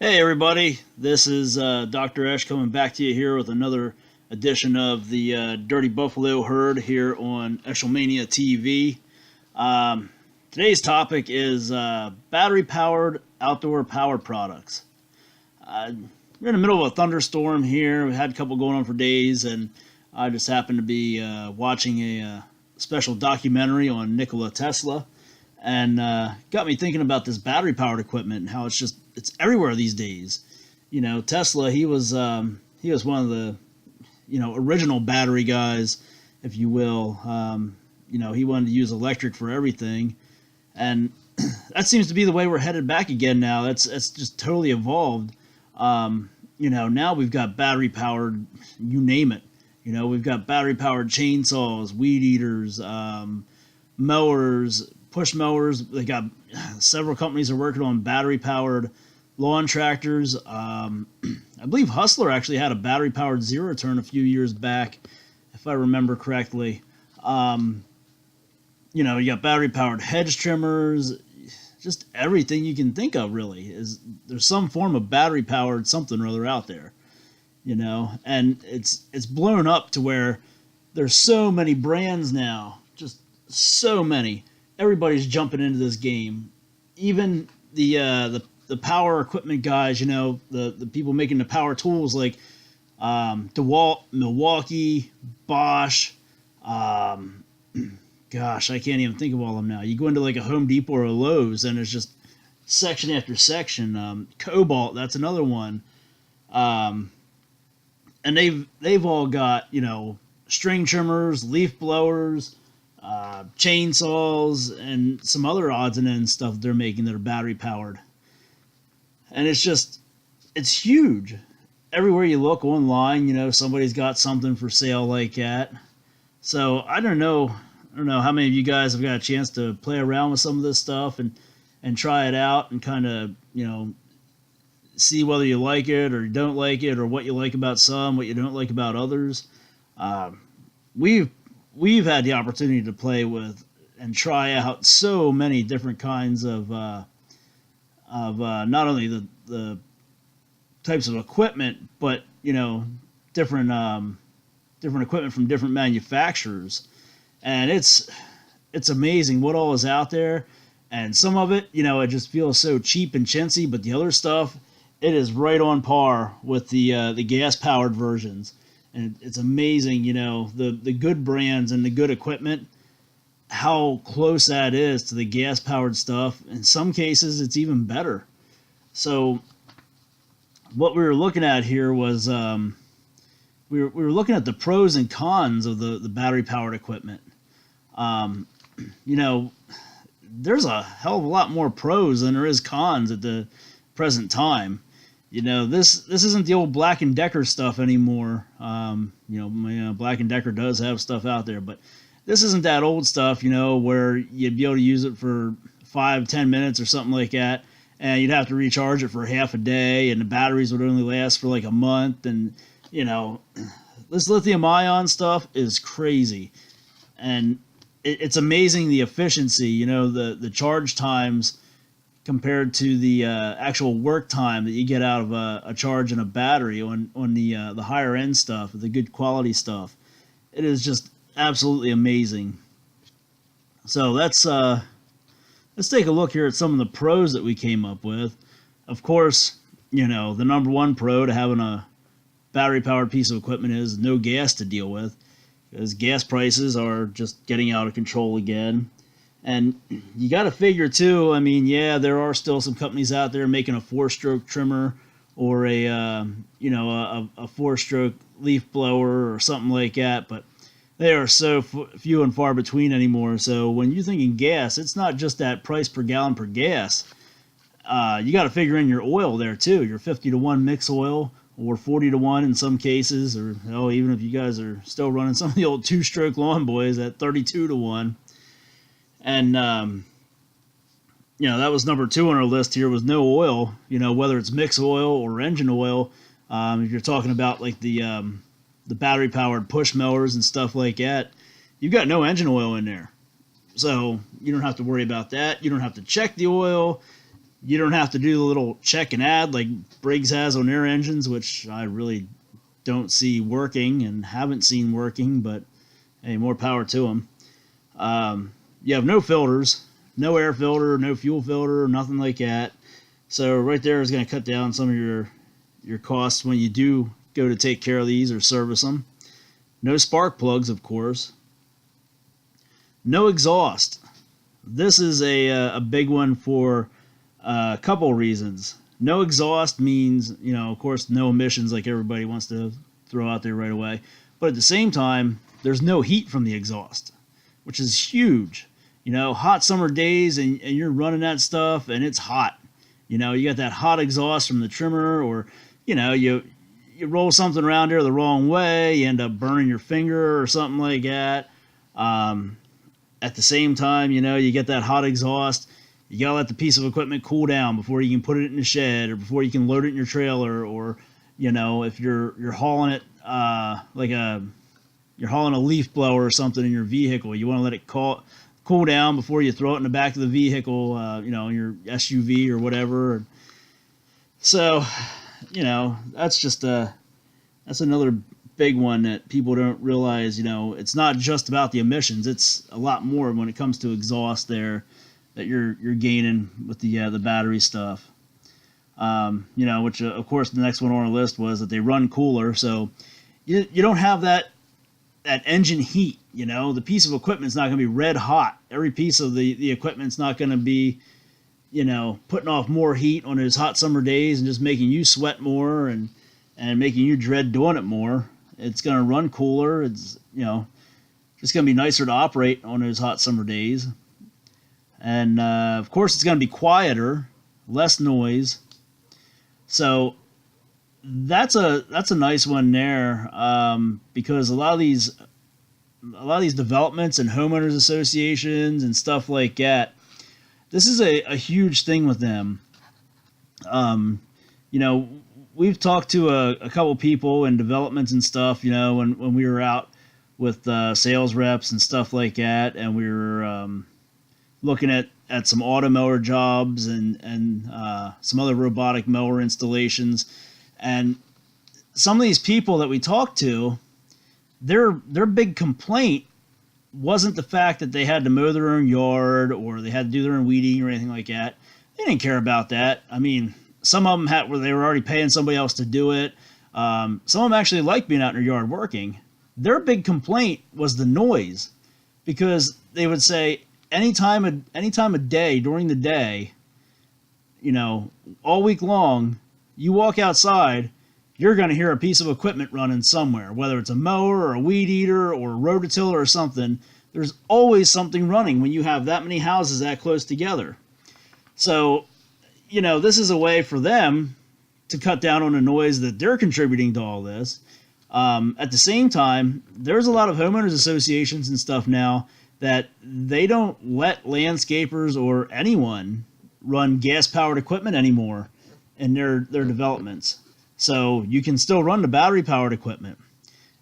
Hey everybody, this is Dr. Esh coming back to you here with another edition of the Dirty Buffalo Herd here on Eshelmania TV. Today's topic is battery-powered outdoor power products. We're in the middle of a thunderstorm here. We had a couple going on for days, and I just happened to be watching a special documentary on Nikola Tesla, and got me thinking about this battery-powered equipment and how it's everywhere these days. You know, Tesla, he was one of the original battery guys, if you will. He wanted to use electric for everything, and that seems to be the way we're headed back again now. That's just totally evolved. Now we've got battery powered, you name it. We've got battery powered chainsaws, weed eaters, mowers, push mowers. They got several companies are working on battery powered lawn tractors. I believe Hustler actually had a battery powered zero turn a few years back, if I remember correctly. You got battery powered hedge trimmers. Just everything you can think of, really, there's some form of battery powered something or other out there. And it's blown up to where there's so many brands now, just so many. Everybody's jumping into this game. Even the power equipment guys, the people making the power tools like DeWalt, Milwaukee, Bosch. Gosh, I can't even think of all of them now. You go into like a Home Depot or a Lowe's, and it's just section after section. Cobalt, that's another one. And they've all got string trimmers, leaf blowers, chainsaws, and some other odds and ends stuff they're making that are battery powered. And it's huge. Everywhere you look online, somebody's got something for sale like that. So I don't know how many of you guys have got a chance to play around with some of this stuff and try it out and kind of, see whether you like it or you don't like it, or what you like about some, what you don't like about others. We've had the opportunity to play with and try out so many different kinds of not only the types of equipment, but different equipment from different manufacturers, and it's amazing what all is out there. And some of it, it just feels so cheap and chintzy, but the other stuff, it is right on par with the gas powered versions. And it's amazing, the good brands and the good equipment, how close that is to the gas-powered stuff. In some cases, it's even better. So what we were looking at here was we were looking at the pros and cons of the battery-powered equipment. There's a hell of a lot more pros than there is cons at the present time. This isn't the old Black & Decker stuff anymore. Black & Decker does have stuff out there, but this isn't that old stuff, where you'd be able to use it for 5-10 minutes or something like that, and you'd have to recharge it for half a day, and the batteries would only last for like a month. And, this lithium-ion stuff is crazy. And it's amazing the efficiency, the charge times compared to the actual work time that you get out of a charge and a battery on the higher end stuff, the good quality stuff. It is just absolutely amazing. So let's take a look here at some of the pros that we came up with. Of course, the number one pro to having a battery powered piece of equipment is no gas to deal with, because gas prices are just getting out of control again. And you got to figure too, there are still some companies out there making a 4-stroke trimmer or a 4-stroke leaf blower or something like that, but they are so few and far between anymore. So when you're thinking gas, it's not just that price per gallon per gas. You got to figure in your oil there too, your 50-to-1 mix oil, or 40-to-1 in some cases, or even if you guys are still running some of the old 2-stroke lawn boys at 32-to-1. And, that was number 2 on our list here, was no oil, whether it's mix oil or engine oil. If you're talking about like the battery-powered push mowers and stuff like that, you've got no engine oil in there. So you don't have to worry about that. You don't have to check the oil. You don't have to do the little check and add like Briggs has on their engines, which I really don't see working and haven't seen working, but hey, more power to them. You have no filters, no air filter, no fuel filter, nothing like that. So right there is going to cut down some of your costs when you do go to take care of these or service them. No spark plugs, of course. No exhaust. This is a big one for a couple reasons. No exhaust means, of course, no emissions like everybody wants to throw out there right away. But at the same time, there's no heat from the exhaust, which is huge. Hot summer days and you're running that stuff and it's hot. You got that hot exhaust from the trimmer, or, you roll something around there the wrong way, you end up burning your finger or something like that. At the same time, you get that hot exhaust. You gotta let the piece of equipment cool down before you can put it in the shed, or before you can load it in your trailer, or if you're hauling it you're hauling a leaf blower or something in your vehicle, you want to let it cool down before you throw it in the back of the vehicle, your SUV or whatever. So, that's another big one that people don't realize. It's not just about the emissions; it's a lot more when it comes to exhaust there that you're gaining with the battery stuff. Which of course the next one on our list was that they run cooler, so you don't have that engine heat. The piece of equipment's not going to be red hot. Every piece of the equipment's not going to be putting off more heat on those hot summer days and just making you sweat more and making you dread doing it more. It's going to run cooler. It's just going to be nicer to operate on those hot summer days. And of course it's going to be quieter, less noise. So that's a nice one there, because a lot of these developments and homeowners associations and stuff like that, this is a huge thing with them. We've talked to a couple people in developments and stuff, when we were out with sales reps and stuff like that, and we were looking at some auto mower jobs and some other robotic mower installations. And some of these people that we talked to, their big complaint wasn't the fact that they had to mow their own yard or they had to do their own weed eating or anything like that. They didn't care about that. I mean, some of them had where they were already paying somebody else to do it. Some of them actually liked being out in their yard working. Their big complaint was the noise, because they would say any time of day during the day, all week long, you walk outside, you're going to hear a piece of equipment running somewhere, whether it's a mower or a weed eater or a rototiller or something. There's always something running when you have that many houses that close together. So, this is a way for them to cut down on the noise that they're contributing to all this. At the same time, there's a lot of homeowners associations and stuff now that they don't let landscapers or anyone run gas-powered equipment anymore in their developments. So you can still run the battery-powered equipment.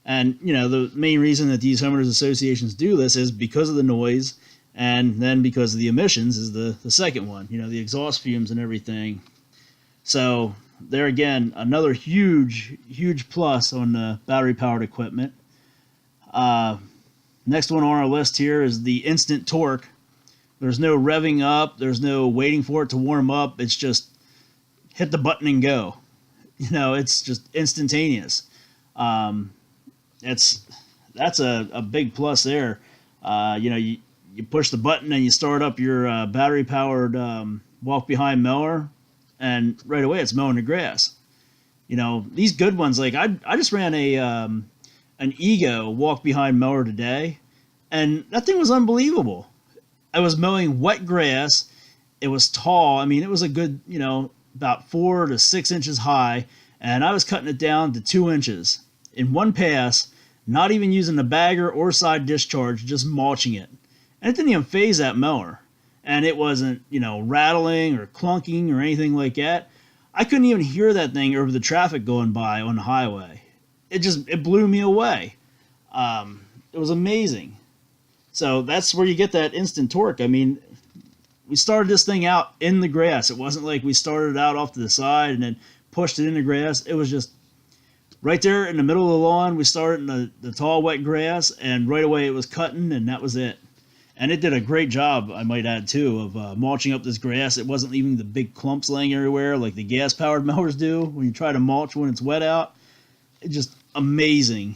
And, the main reason that these homeowners associations do this is because of the noise, and then because of the emissions is the second one, the exhaust fumes and everything. So there again, another huge, huge plus on the battery-powered equipment. Next one on our list here is the instant torque. There's no revving up. There's no waiting for it to warm up. It's just hit the button and go. It's just instantaneous. That's a big plus there. You push the button and you start up your battery-powered walk-behind mower, and right away it's mowing the grass. These good ones, like I just ran an Ego walk-behind mower today, and that thing was unbelievable. I was mowing wet grass. It was tall. I mean, it was a good, about 4 to 6 inches high, and I was cutting it down to 2 inches in one pass, not even using the bagger or side discharge, just mulching it. And it didn't even phase that mower. And it wasn't, rattling or clunking or anything like that. I couldn't even hear that thing over the traffic going by on the highway. It blew me away. It was amazing. So that's where you get that instant torque. I mean, we started this thing out in the grass. It wasn't like we started out off to the side and then pushed it in the grass. It was just right there in the middle of the lawn. We started in the tall, wet grass, and right away it was cutting, and that was it. And it did a great job, I might add, too, of mulching up this grass. It wasn't leaving the big clumps laying everywhere like the gas-powered mowers do when you try to mulch when it's wet out. It's just amazing.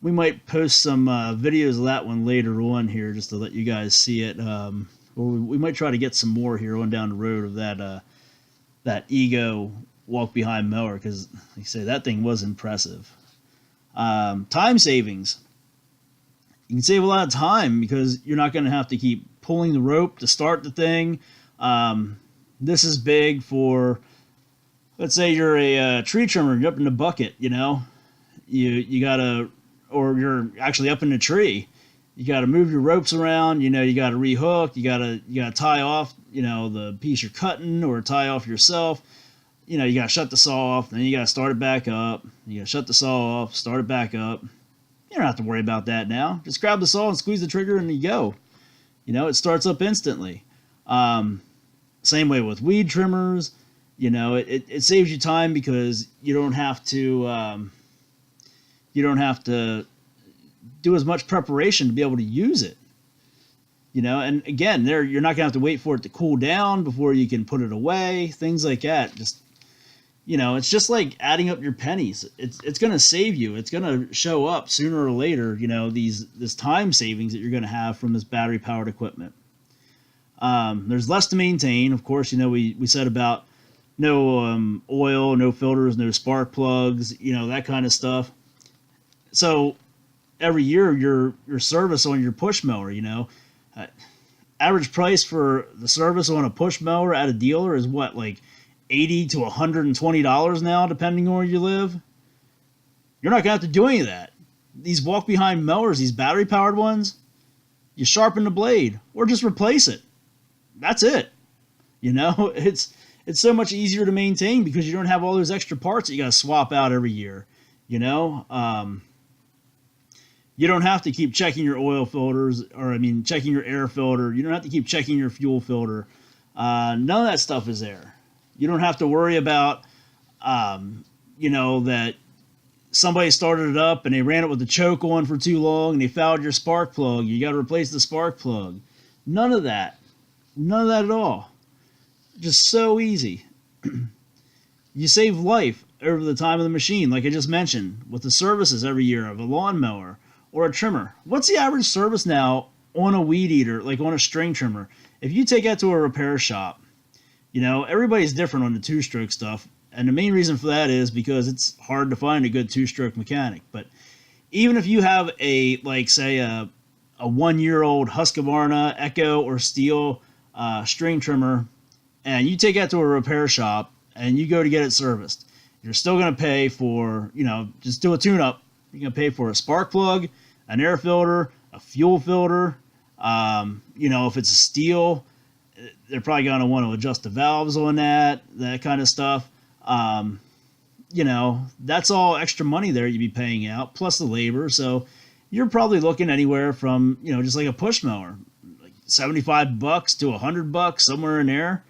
We might post some videos of that one later on here just to let you guys see it. Or we might try to get some more here on down the road of that Ego walk-behind mower, because, like I say, that thing was impressive. Time savings. You can save a lot of time because you're not going to have to keep pulling the rope to start the thing. This is big for, let's say you're a tree trimmer, you're up in the bucket, you know. You got to, or you're actually up in the tree. You got to move your ropes around, you know, you got to rehook, you got to tie off, you know, the piece you're cutting, or tie off yourself. You know, you got to shut the saw off, then you got to start it back up. You got to shut the saw off, start it back up. You don't have to worry about that now. Just grab the saw and squeeze the trigger and you go. You know, it starts up instantly. Same way with weed trimmers. You know, it saves you time because you don't have to do as much preparation to be able to use it. You know, and again, you're not gonna have to wait for it to cool down before you can put it away. Things like that. Just, you know, it's just like adding up your pennies. It's going to save you. It's going to show up sooner or later, you know, this time savings that you're going to have from this battery-powered equipment. There's less to maintain. Of course, you know, we said about no oil, no filters, no spark plugs, you know, that kind of stuff. So every year your service on your push mower, you know, average price for the service on a push mower at a dealer is what, like $80 to $120 now, depending on where you live. You're not going to have to do any of that. These walk-behind mowers, these battery-powered ones, you sharpen the blade or just replace it. That's it. You know, it's so much easier to maintain because you don't have all those extra parts that you got to swap out every year. You know, you don't have to keep checking your oil filters, or checking your air filter. You don't have to keep checking your fuel filter. None of that stuff is there. You don't have to worry about, you know, that somebody started it up and they ran it with the choke on for too long and they fouled your spark plug. You got to replace the spark plug. None of that. None of that at all. Just so easy. You save life over the time of the machine, like I just mentioned, with the services every year of a lawnmower or a trimmer. What's the average service now on a weed eater, like on a string trimmer? If you take that to a repair shop, you know, everybody's different on the two-stroke stuff, and the main reason for that is because it's hard to find a good two-stroke mechanic. But even if you have a, like, say, a 1-year-old Husqvarna Echo or Steel string trimmer, and you take that to a repair shop and you go to get it serviced, you're still going to pay for, you know, just do a tune-up. You're going to pay for a spark plug, an air filter, a fuel filter. You know, if it's a Steel, they're probably going to want to adjust the valves on that kind of stuff. You know, that's all extra money there you'd be paying out, plus the labor. So you're probably looking anywhere from, you know, just like a push mower, like $75 to $100, somewhere in there.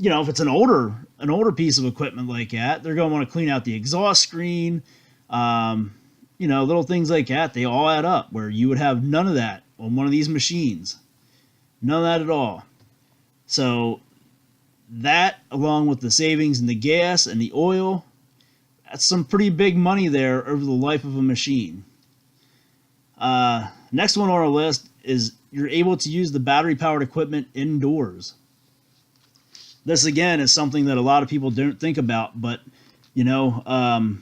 You know, if it's an older piece of equipment like that, they're going to want to clean out the exhaust screen. You know, little things like that, they all add up, where you would have none of that on one of these machines. None of that at all. So that, along with the savings in the gas and the oil, that's some pretty big money there over the life of a machine. Next one on our list is you're able to use the battery-powered equipment indoors. This, again, is something that a lot of people don't think about, but, you know,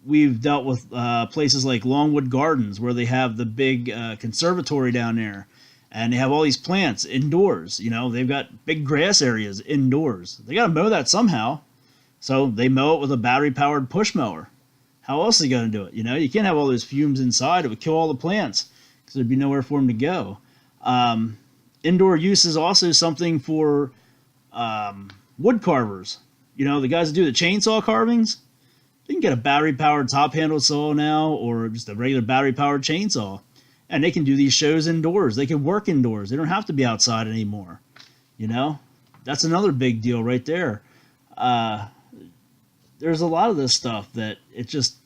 we've dealt with places like Longwood Gardens, where they have the big conservatory down there, and they have all these plants indoors. You know, they've got big grass areas indoors. They got to mow that somehow, so they mow it with a battery-powered push mower. How else are they going to do it? You know, you can't have all those fumes inside. It would kill all the plants because there'd be nowhere for them to go. Indoor use is also something for wood carvers. You know, the guys that do the chainsaw carvings, you can get a battery-powered top-handled saw now, or just a regular battery-powered chainsaw. and they can do these shows indoors. They can work indoors. They don't have to be outside anymore. You know, that's another big deal right there. There's a lot of this stuff that it just,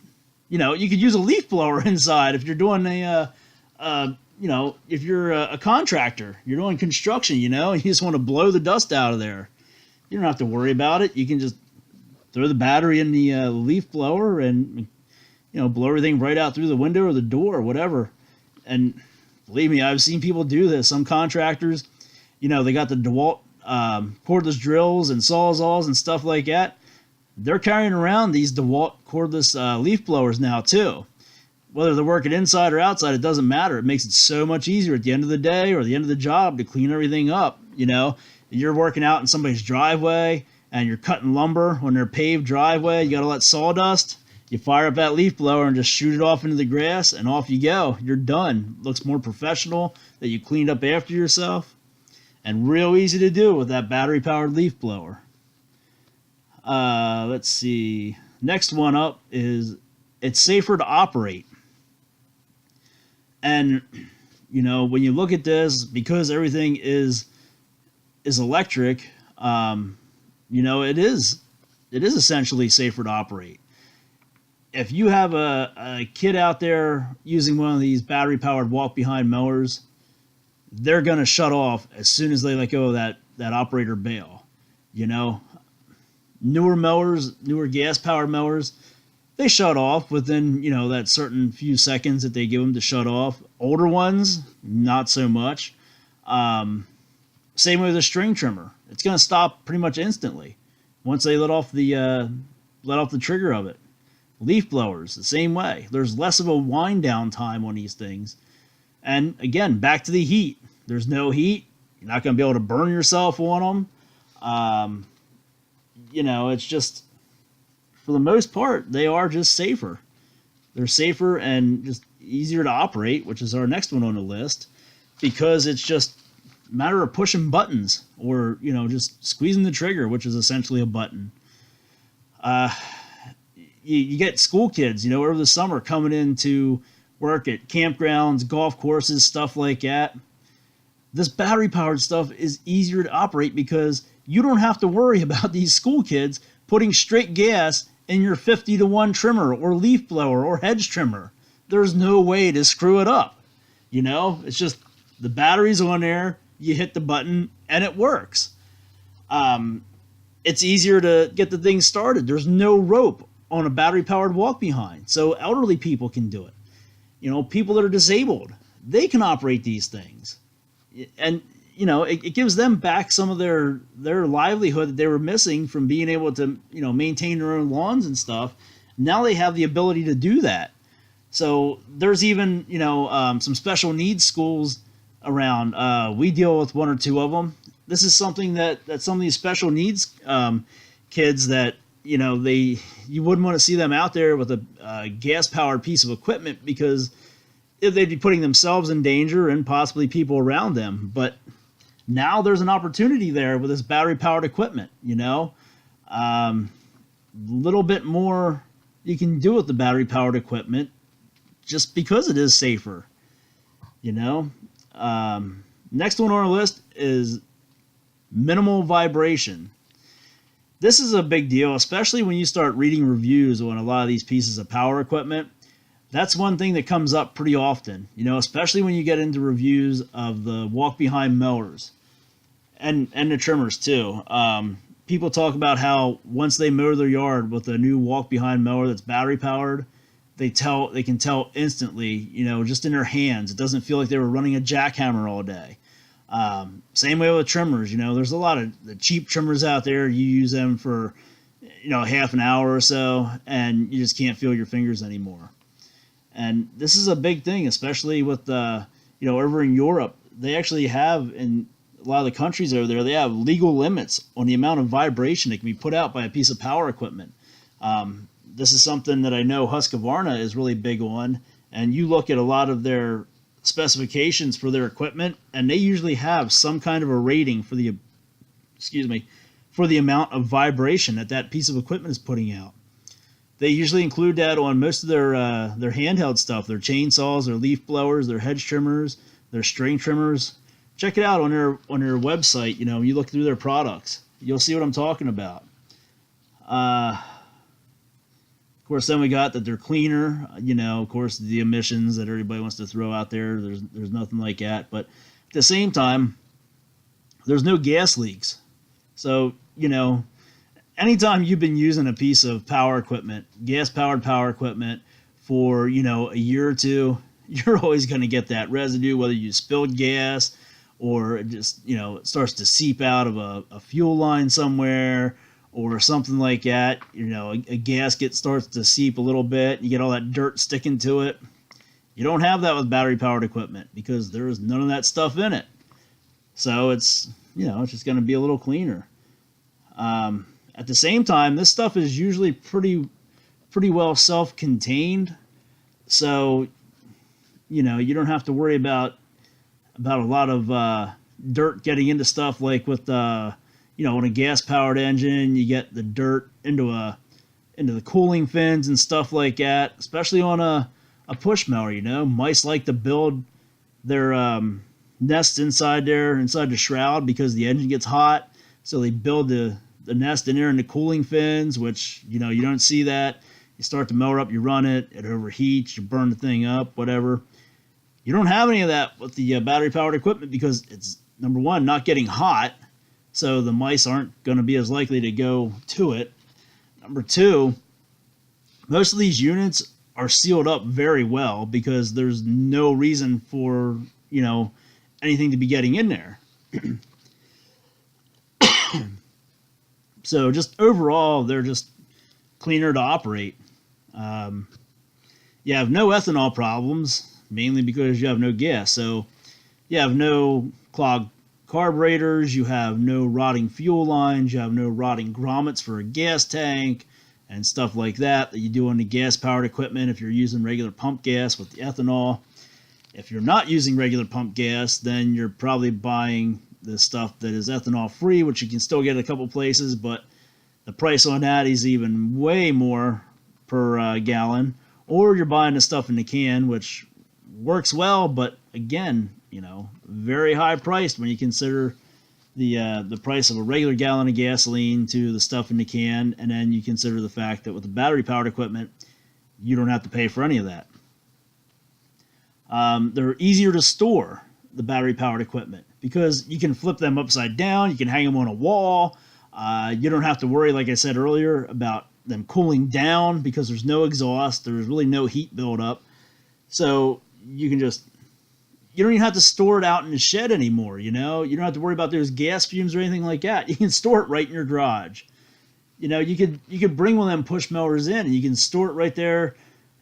you could use a leaf blower inside if you're doing if you're a contractor, you're doing construction, you just want to blow the dust out of there. You don't have to worry about it. You can just throw the battery in the leaf blower and, blow everything right out through the window or the door or whatever. And believe me, I've seen people do this. Some contractors, they got the DeWalt cordless drills and sawzalls and stuff like that. They're carrying around these DeWalt cordless leaf blowers now too. Whether they're working inside or outside, it doesn't matter. It makes it so much easier at the end of the day or the end of the job to clean everything up. You're working out in somebody's driveway and you're cutting lumber on their paved driveway. You got all that sawdust. You fire up that leaf blower and just shoot it off into the grass, and off you go. You're done. Looks more professional that you cleaned up after yourself, and real easy to do with that battery-powered leaf blower. Let's see. Next one up is it's safer to operate. And, when you look at this, because everything is electric, it is essentially safer to operate. If you have a kid out there using one of these battery-powered walk-behind mowers, they're going to shut off as soon as they let go of that operator bail. Newer mowers, newer gas-powered mowers, they shut off within, that certain few seconds that they give them to shut off. Older ones, not so much. Same with a string trimmer. It's going to stop pretty much instantly once they let off the trigger of it. Leaf blowers, the same way. There's less of a wind down time on these things. And again, back to the heat. There's no heat. You're not going to be able to burn yourself on them. It's just, for the most part, they are just safer. They're safer and just easier to operate, which is our next one on the list, because it's just a matter of pushing buttons or, just squeezing the trigger, which is essentially a button. You get school kids, over the summer coming in to work at campgrounds, golf courses, stuff like that. This battery-powered stuff is easier to operate because you don't have to worry about these school kids putting straight gas in your 50-to-1 trimmer or leaf blower or hedge trimmer. There's no way to screw it up. It's just the battery's on there, you hit the button, and it works. It's easier to get the thing started. There's no rope on a battery-powered walk-behind, so elderly people can do it. People that are disabled, they can operate these things. And, it gives them back some of their livelihood that they were missing from being able to, maintain their own lawns and stuff. Now they have the ability to do that. So there's even, some special needs schools around. We deal with one or two of them. This is something that some of these special needs kids that, you wouldn't want to see them out there with a gas-powered piece of equipment because they'd be putting themselves in danger and possibly people around them. But now there's an opportunity there with this battery-powered equipment, little bit more you can do with the battery-powered equipment just because it is safer, Next one on our list is minimal vibration. This is a big deal, especially when you start reading reviews on a lot of these pieces of power equipment. That's one thing that comes up pretty often, especially when you get into reviews of the walk-behind mowers and the trimmers too. People talk about how once they mow their yard with a new walk-behind mower that's battery-powered, they can tell instantly, just in their hands. It doesn't feel like they were running a jackhammer all day. Same way with trimmers, there's a lot of the cheap trimmers out there. You use them for, half an hour or so, and you just can't feel your fingers anymore. And this is a big thing, especially with, over in Europe. They actually have, in a lot of the countries over there, they have legal limits on the amount of vibration that can be put out by a piece of power equipment. This is something that I know Husqvarna is really big on, and you look at a lot of their specifications for their equipment, and they usually have some kind of a rating for the amount of vibration that piece of equipment is putting out. They usually include that on most of their handheld stuff, their chainsaws, their leaf blowers, their hedge trimmers, their string trimmers. Check it out on their website. You know, you look through their products, you'll see what I'm talking about. Of course, then we got that they're cleaner. You know, of course, the emissions that everybody wants to throw out there. There's nothing like that. But at the same time, there's no gas leaks. So, you know, anytime you've been using a piece of power equipment, gas-powered power equipment, for, you know, a year or two, you're always going to get that residue, whether you spilled gas or it just, you know, it starts to seep out of a fuel line somewhere or something like that. You know, a gasket starts to seep a little bit. You get all that dirt sticking to it. You don't have that with battery-powered equipment because there is none of that stuff in it. So it's, you know, it's just going to be a little cleaner. At the same time, this stuff is usually pretty well self-contained. So, you know, you don't have to worry about a lot of dirt getting into stuff like with, you know, on a gas-powered engine, you get the dirt into the cooling fins and stuff like that, especially on a push mower. You know, mice like to build their nest inside the shroud because the engine gets hot, so they build the nest in there in the cooling fins, which, you know, you don't see that. You start the mower up, you run it, it overheats, you burn the thing up, whatever. You don't have any of that with the battery powered equipment because it's, number one, not getting hot, so the mice aren't going to be as likely to go to it. Number two, most of these units are sealed up very well because there's no reason for, you know, anything to be getting in there. So just overall, they're just cleaner to operate. You have no ethanol problems, mainly because you have no gas. So you have no clogged carburetors, you have no rotting fuel lines, you have no rotting grommets for a gas tank and stuff like that you do on the gas-powered equipment if you're using regular pump gas with the ethanol. If you're not using regular pump gas, then you're probably buying the stuff that is ethanol free, which you can still get at a couple places, but the price on that is even way more per gallon. Or you're buying the stuff in the can, which works well, but again, you know, very high priced when you consider the price of a regular gallon of gasoline to the stuff in the can, and then you consider the fact that with the battery powered equipment, you don't have to pay for any of that. They're easier to store, the battery powered equipment, because you can flip them upside down, you can hang them on a wall. You don't have to worry, like I said earlier, about them cooling down because there's no exhaust, there's really no heat buildup. So you don't even have to store it out in the shed anymore, you know? You don't have to worry about those gas fumes or anything like that. You can store it right in your garage. You know, you could bring one of them push mowers in and you can store it right there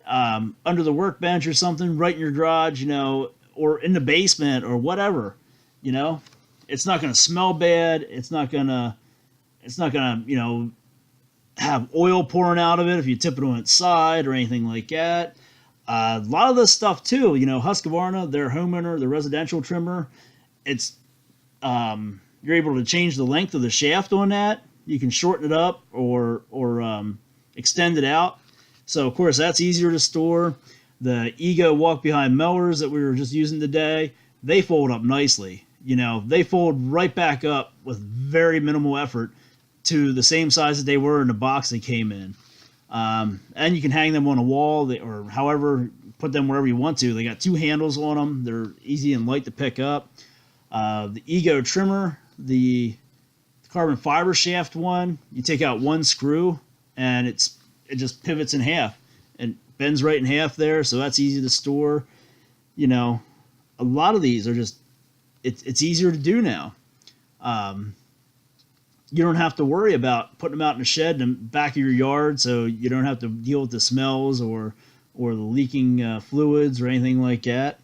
under the workbench or something, right in your garage, you know, or in the basement or whatever, you know? It's not going to smell bad. It's not going to, you know, have oil pouring out of it if you tip it on its side or anything like that. A lot of this stuff too, you know, Husqvarna, their homeowner, the residential trimmer, it's you're able to change the length of the shaft on that. You can shorten it up or extend it out. So of course that's easier to store. The Ego walk behind mowers that we were just using today, they fold up nicely. You know, they fold right back up with very minimal effort to the same size that they were in the box they came in. And you can hang them on a wall or however, put them wherever you want to. They got two handles on them. They're easy and light to pick up. The Ego trimmer, the carbon fiber shaft one, you take out one screw and it just pivots in half and bends right in half there. So that's easy to store. You know, a lot of these are just, it's easier to do now. You don't have to worry about putting them out in the shed in the back of your yard, so you don't have to deal with the smells or the leaking fluids or anything like that.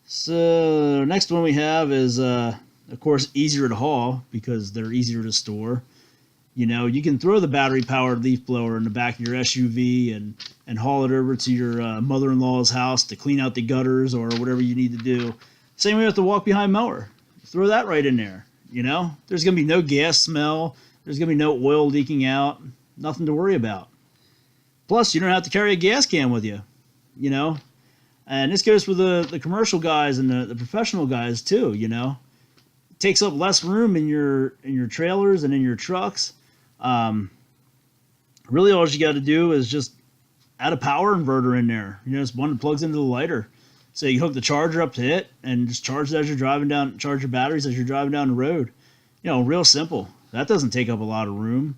So next one we have is, of course, easier to haul because they're easier to store. You know, you can throw the battery-powered leaf blower in the back of your SUV and haul it over to your mother-in-law's house to clean out the gutters or whatever you need to do. Same way with the walk-behind mower. Throw that right in there. You know, there's going to be no gas smell. There's going to be no oil leaking out. Nothing to worry about. Plus, you don't have to carry a gas can with you, you know. And this goes for the commercial guys and the professional guys too, you know. It takes up less room in your trailers and in your trucks. Really, all you got to do is just add a power inverter in there. You know, it's one that plugs into the lighter. So you hook the charger up to it and just charge it as you're driving down, charge your batteries as you're driving down the road. You know, real simple. That doesn't take up a lot of room.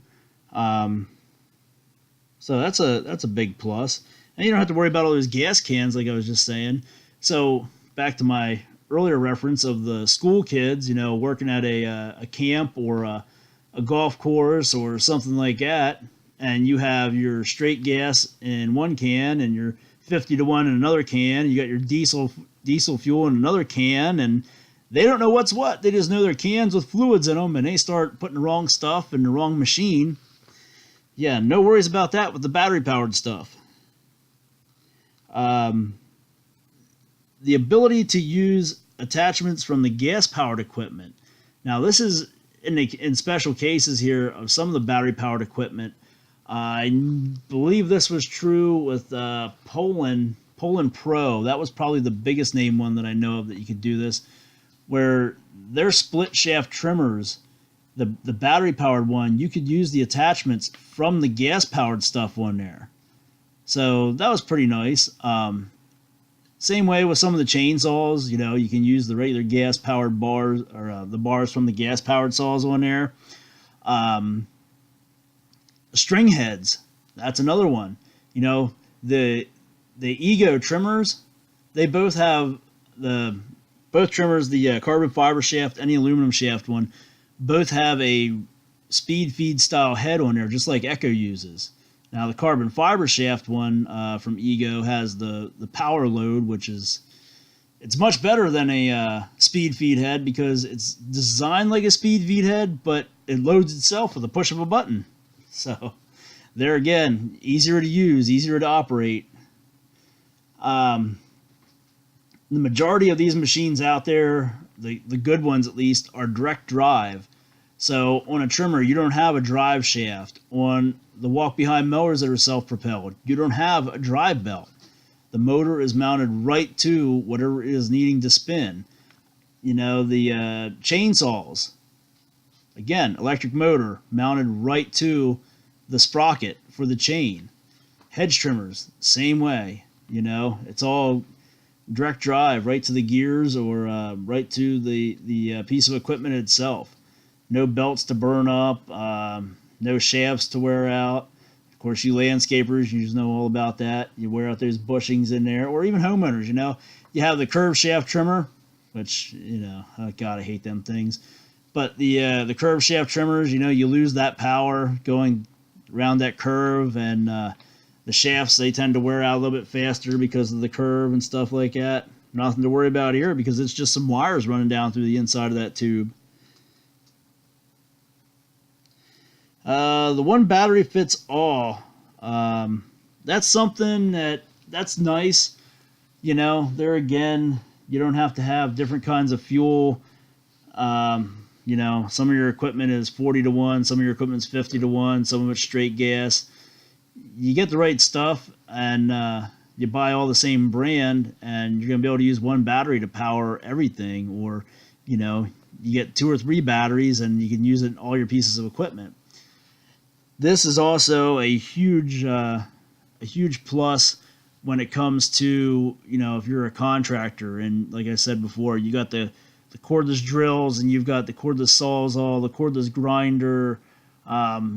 So that's a big plus. And you don't have to worry about all those gas cans like I was just saying. So back to my earlier reference of the school kids, you know, working at a camp or a golf course or something like that, and you have your straight gas in one can and your 50 to 1 in another can, and you got your diesel fuel in another can, and they don't know what's what. They just know they're cans with fluids in them, and they start putting the wrong stuff in the wrong machine. Yeah, no worries about that with the battery-powered stuff. The ability to use attachments from the gas-powered equipment. Now, this is in special cases here of some of the battery-powered equipment. I believe this was true with Poland Pro. That was probably the biggest name one that I know of that you could do this, where their split shaft trimmers, the battery powered one, you could use the attachments from the gas powered stuff on there. So that was pretty nice. Same way with some of the chainsaws, you know, you can use the regular gas powered bars or the bars from the gas powered saws on there. String heads, that's another one. You know, the Ego trimmers, they both have both trimmers, the carbon fiber shaft and the aluminum shaft one, both have a speed feed style head on there, just like Echo uses. Now the carbon fiber shaft one from Ego has the power load, which it's much better than a speed feed head because it's designed like a speed feed head, but it loads itself with a push of a button. So there again, easier to use, easier to operate. The majority of these machines out there, the good ones at least, are direct drive. So on a trimmer, you don't have a drive shaft. On the walk-behind mowers that are self-propelled, you don't have a drive belt. The motor is mounted right to whatever it is needing to spin. You know, the chainsaws, again, electric motor mounted right to the sprocket for the chain. Hedge trimmers, same way. You know, it's all direct drive right to the gears or right to the piece of equipment itself. No belts to burn up, no shafts to wear out. Of course, you landscapers, you just know all about that. You wear out those bushings in there, or even homeowners, you know. You have the curved shaft trimmer, which, you know, oh God, I hate them things. But the curved shaft trimmers, you know, you lose that power going around that curve, and the shafts, they tend to wear out a little bit faster because of the curve and stuff like that. Nothing to worry about here because it's just some wires running down through the inside of that tube. The one battery fits all. That's something that's nice. You know, there again, you don't have to have different kinds of fuel. You know, some of your equipment is 40 to 1, some of your equipment's 50 to 1, some of it's straight gas. You get the right stuff and you buy all the same brand, and you're going to be able to use one battery to power everything. Or, you know, you get 2 or 3 batteries and you can use it in all your pieces of equipment. This is also a huge plus when it comes to, you know, if you're a contractor. And like I said before, you got the cordless drills, and you've got the cordless sawzall, the cordless grinder,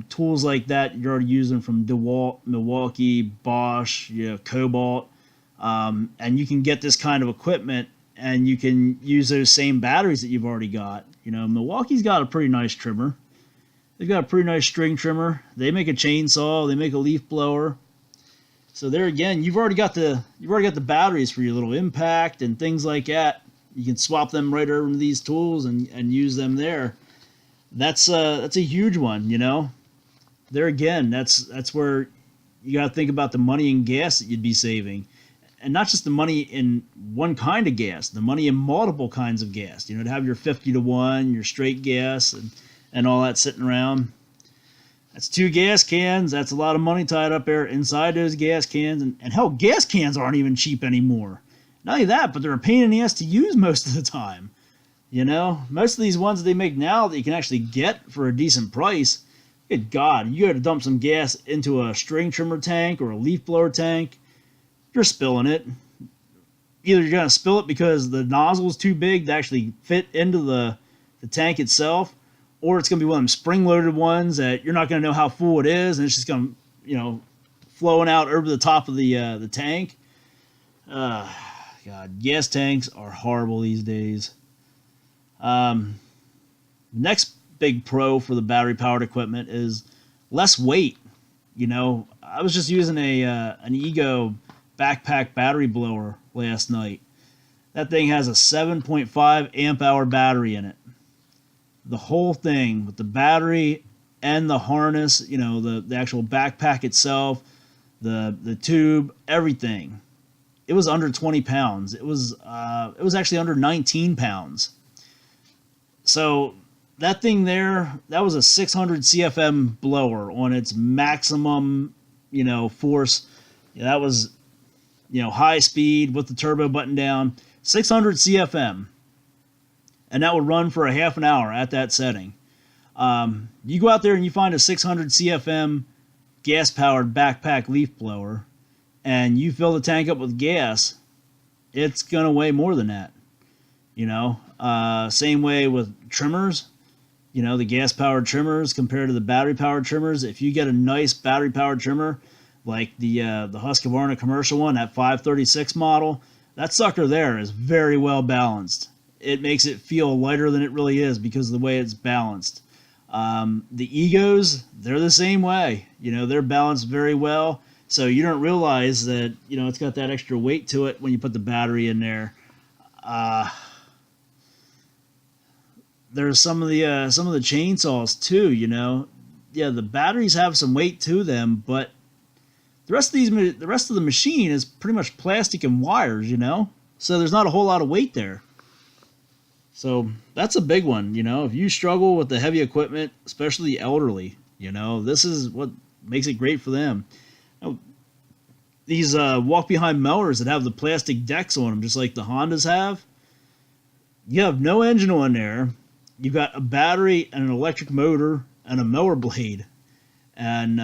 tools like that you're already using from DeWalt, Milwaukee, Bosch, you know, Cobalt, and you can get this kind of equipment, and you can use those same batteries that you've already got. You know, Milwaukee's got a pretty nice trimmer. They've got a pretty nice string trimmer. They make a chainsaw. They make a leaf blower. So there again, you've already got the batteries for your little impact and things like that. You can swap them right over to these tools and use them there. That's a huge one, you know. There again, that's where you got to think about the money in gas that you'd be saving, and not just the money in one kind of gas, the money in multiple kinds of gas. You know, to have your 50 to 1, your straight gas, and all that sitting around. That's 2 gas cans. That's a lot of money tied up there inside those gas cans. And hell, gas cans aren't even cheap anymore. Not only that, but they're a pain in the ass to use most of the time. You know, most of these ones they make now that you can actually get for a decent price, good God, you got to dump some gas into a string trimmer tank or a leaf blower tank, you're spilling it. Either you're going to spill it because the nozzle is too big to actually fit into the tank itself, or it's going to be one of them spring-loaded ones that you're not going to know how full it is, and it's just going to, you know, flowing out over the top of the tank. God, gas tanks are horrible these days. Next big pro for the battery-powered equipment is less weight. You know, I was just using an Ego backpack battery blower last night. That thing has a 7.5 amp hour battery in it. The whole thing with the battery and the harness, you know, the actual backpack itself, the tube, everything. It was under 20 pounds. It was actually under 19 pounds. So that thing there, that was a 600 CFM blower on its maximum, you know, force. Yeah, that was, you know, high speed with the turbo button down, 600 CFM. And that would run for a half an hour at that setting. You go out there and you find a 600 CFM gas-powered backpack leaf blower, and you fill the tank up with gas, it's going to weigh more than that. You know, same way with trimmers. You know, the gas-powered trimmers compared to the battery-powered trimmers. If you get a nice battery-powered trimmer, like the Husqvarna commercial one, that 536 model, that sucker there is very well balanced. It makes it feel lighter than it really is because of the way it's balanced. The Egos, they're the same way. You know, they're balanced very well, so you don't realize that, you know, it's got that extra weight to it when you put the battery in there. There's some of the chainsaws too. You know, yeah, the batteries have some weight to them, but the rest of the machine is pretty much plastic and wires. You know, so there's not a whole lot of weight there. So that's a big one. You know, if you struggle with the heavy equipment, especially the elderly, you know, this is what makes it great for them. You know, these walk-behind mowers that have the plastic decks on them, just like the Hondas have, you have no engine on there. You've got a battery and an electric motor and a mower blade, and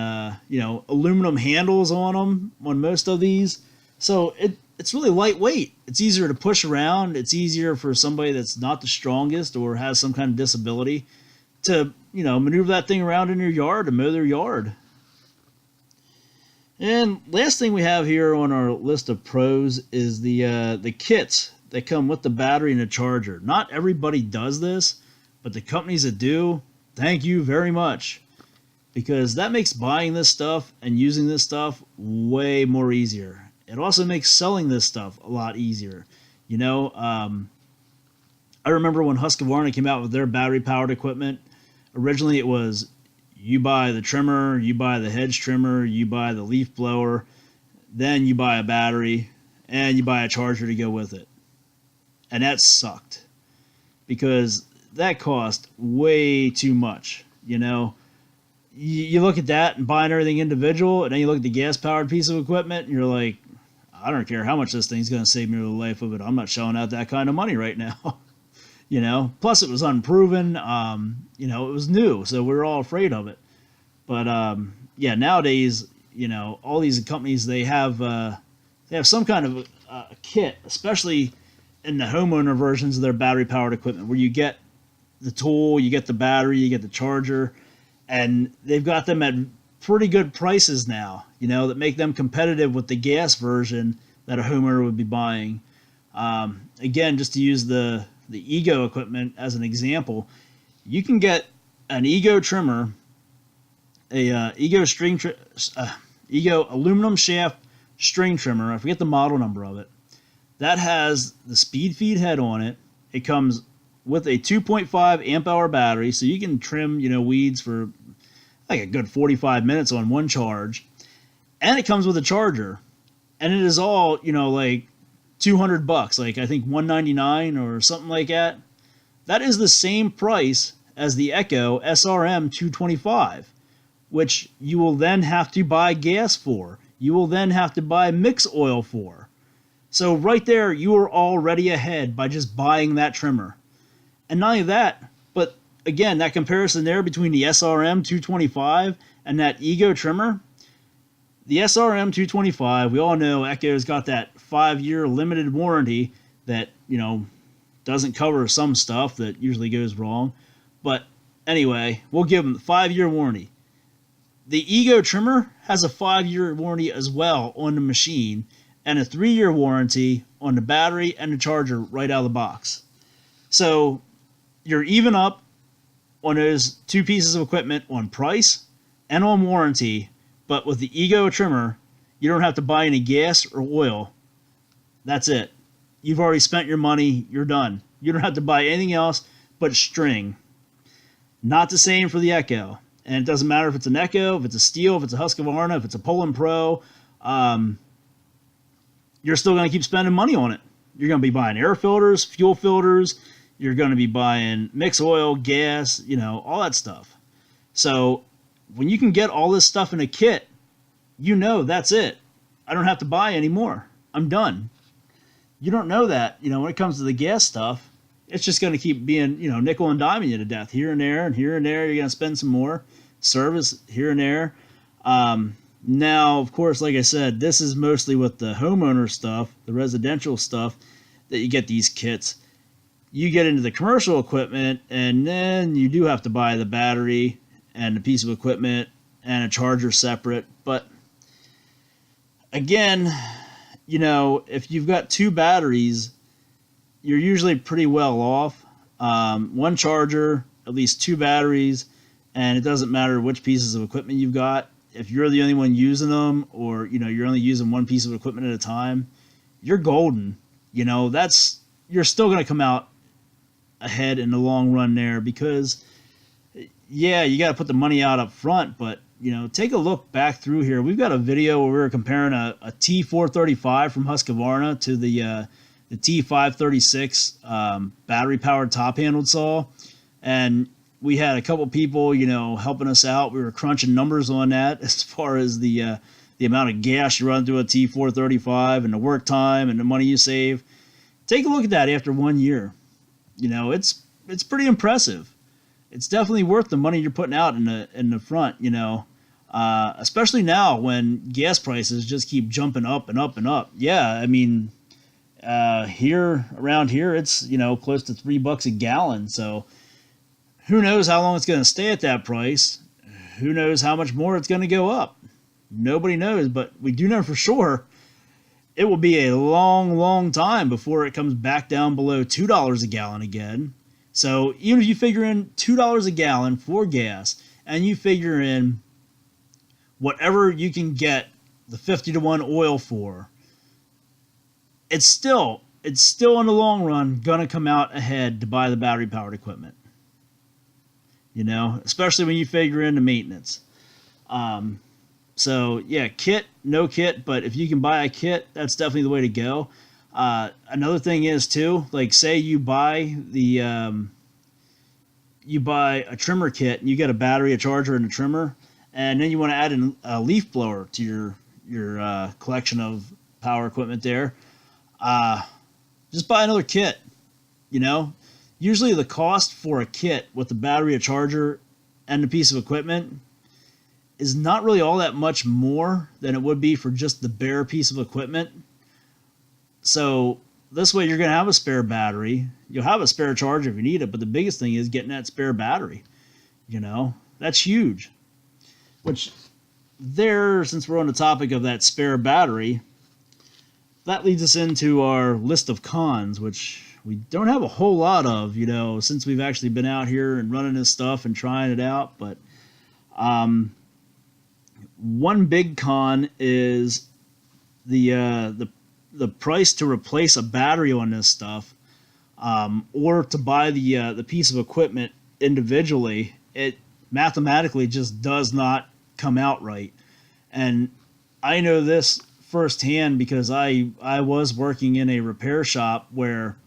you know, aluminum handles on them on most of these. So it's really lightweight. It's easier to push around. It's easier for somebody that's not the strongest or has some kind of disability to, you know, maneuver that thing around in your yard and mow their yard. And last thing we have here on our list of pros is the kits that come with the battery and the charger. Not everybody does this, but the companies that do, thank you very much, because that makes buying this stuff and using this stuff way more easier. It also makes selling this stuff a lot easier. You know, I remember when Husqvarna came out with their battery-powered equipment. Originally, it was you buy the trimmer, you buy the hedge trimmer, you buy the leaf blower, then you buy a battery, and you buy a charger to go with it. And that sucked, because that cost way too much. You know, you look at that and buying everything individual, and then you look at the gas-powered piece of equipment, and you're like, I don't care how much this thing's going to save me the life of it. I'm not shelling out that kind of money right now. You know, plus it was unproven. You know, it was new, so we were all afraid of it. But yeah, nowadays, you know, all these companies, they have some kind of a kit, especially in the homeowner versions of their battery-powered equipment, where you get the tool, you get the battery, you get the charger, and they've got them at pretty good prices now, you know, that make them competitive with the gas version that a homeowner would be buying. Again, just to use the Ego equipment as an example, you can get an Ego trimmer, Ego aluminum shaft string trimmer. I forget the model number of it. That has the speed feed head on it. It comes with a 2.5 amp hour battery, so you can trim, you know, weeds for like a good 45 minutes on one charge. And it comes with a charger. And it is all, you know, like $200, like I think $199 or something like that. That is the same price as the Echo SRM 225, which you will then have to buy gas for. You will then have to buy mix oil for. So right there, you are already ahead by just buying that trimmer. And not only that, but again, that comparison there between the SRM 225 and that Ego trimmer. The SRM 225, we all know Echo's got that 5-year limited warranty that, doesn't cover some stuff that usually goes wrong. But anyway, we'll give them the 5-year warranty. The Ego trimmer has a 5-year warranty as well on the machine, and a 3-year warranty on the battery and the charger right out of the box. So you're even up on those two pieces of equipment on price and on warranty, but with the Ego trimmer, you don't have to buy any gas or oil. That's it. You've already spent your money. You're done. You don't have to buy anything else but string. Not the same for the Echo. And it doesn't matter if it's an Echo, if it's a Steel, if it's a Husqvarna, if it's a Poland Pro. You're still going to keep spending money on it. You're going to be buying air filters, fuel filters. You're going to be buying mix oil, gas, all that stuff. So when you can get all this stuff in a kit, that's it. I don't have to buy anymore. I'm done. You don't know that, when it comes to the gas stuff, it's just going to keep being, nickel and diming you to death. Here and there, and here and there, you're going to spend some more. Service here and there. Now, of course, like I said, this is mostly with the homeowner stuff, the residential stuff, that you get these kits. You get into the commercial equipment, and then you do have to buy the battery and a piece of equipment and a charger separate. But again, if you've got 2 batteries, you're usually pretty well off. 1 charger, at least 2 batteries, and it doesn't matter which pieces of equipment you've got. If you're the only one using them, or you're only using one piece of equipment at a time, you're golden. You're still going to come out ahead in the long run there, because yeah, you got to put the money out up front, but take a look back through here. We've got a video where we were comparing a T435 from Husqvarna to the T536 battery powered top handled saw, and we had a couple people helping us out. We were crunching numbers on that as far as the amount of gas you run through a T435 and the work time and the money you save. Take a look at that after 1 year. It's pretty impressive. It's definitely worth the money you're putting out in the front, especially now when gas prices just keep jumping up and up and up. Yeah, I mean, around here, it's, close to $3 a gallon. So who knows how long it's going to stay at that price? Who knows how much more it's going to go up? Nobody knows, but we do know for sure it will be a long, long time before it comes back down below $2 a gallon again. So even if you figure in $2 a gallon for gas, and you figure in whatever you can get the 50-to-1 oil for, it's still in the long run going to come out ahead to buy the battery powered equipment. Especially when you figure in the maintenance. So yeah, kit, no kit, but if you can buy a kit, that's definitely the way to go. Another thing is too, like say you buy a trimmer kit and you get a battery, a charger, and a trimmer, and then you want to add in a leaf blower to your collection of power equipment there. Just buy another kit. Usually the cost for a kit with the battery, a charger, and a piece of equipment is not really all that much more than it would be for just the bare piece of equipment. So this way you're going to have a spare battery. You'll have a spare charger if you need it, but the biggest thing is getting that spare battery. That's huge. Which since we're on the topic of that spare battery, that leads us into our list of cons, which we don't have a whole lot of, since we've actually been out here and running this stuff and trying it out. But one big con is the price to replace a battery on this stuff, or to buy the piece of equipment individually. It mathematically just does not come out right. And I know this firsthand because I was working in a repair shop where,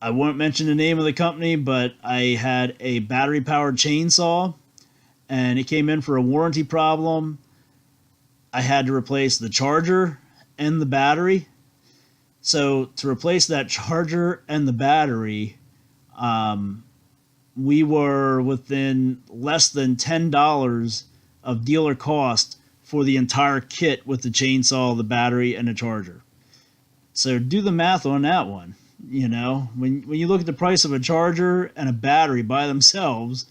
I won't mention the name of the company, but I had a battery-powered chainsaw, and it came in for a warranty problem. I had to replace the charger and the battery. So to replace that charger and the battery, we were within less than $10 of dealer cost for the entire kit with the chainsaw, the battery, and the charger. So do the math on that one. You know, when you look at the price of a charger and a battery by themselves,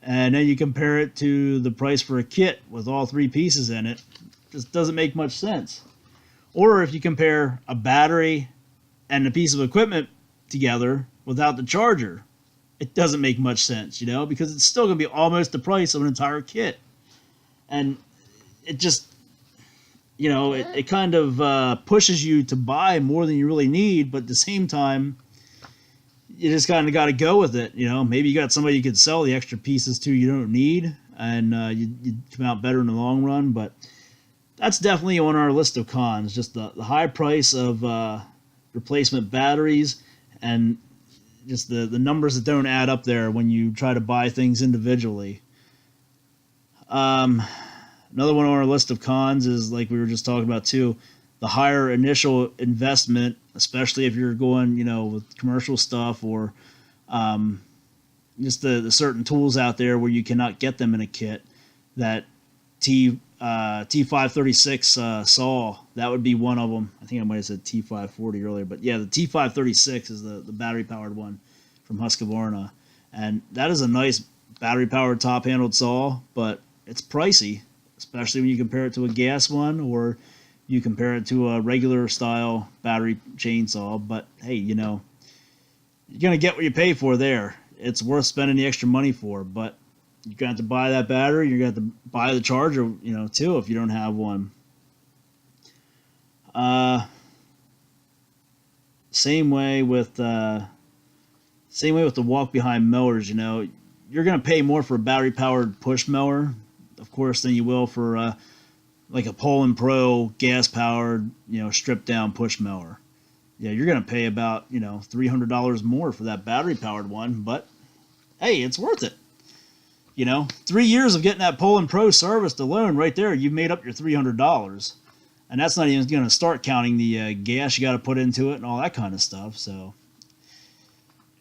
and then you compare it to the price for a kit with all three pieces in it, just doesn't make much sense. Or if you compare a battery and a piece of equipment together without the charger, it doesn't make much sense, you know, because it's still going to be almost the price of an entire kit. And it just, you know, it kind of pushes you to buy more than you really need, but at the same time, you just kind of got to go with it. You know, maybe you got somebody you could sell the extra pieces to you don't need, and you'd come out better in the long run. But that's definitely on our list of cons, just the high price of replacement batteries, and just the numbers that don't add up there when you try to buy things individually. Another one on our list of cons is, like we were just talking about too, the higher initial investment, especially if you're going, you know, with commercial stuff, or just the certain tools out there where you cannot get them in a kit. That T536 saw, that would be one of them. I think I might have said T540 earlier, but yeah, the T536 is the battery powered one from Husqvarna, and that is a nice battery powered top handled saw, but it's pricey, especially when you compare it to a gas one, or you compare it to a regular style battery chainsaw. But hey, you know, you're gonna get what you pay for there. It's worth spending the extra money for, but you're gonna have to buy that battery. You're gonna have to buy the charger, you know, too, if you don't have one. Same way with the walk behind mowers. You know, you're gonna pay more for a battery powered push mower, of course, than you will for like a Poland Pro gas powered, you know, stripped down push mower. Yeah, you're gonna pay about, you know, $300 more for that battery powered one, but hey, it's worth it. You know, 3 years of getting that Poland Pro serviced alone, right there, you've made up your $300, and that's not even gonna start counting the gas you got to put into it and all that kind of stuff. So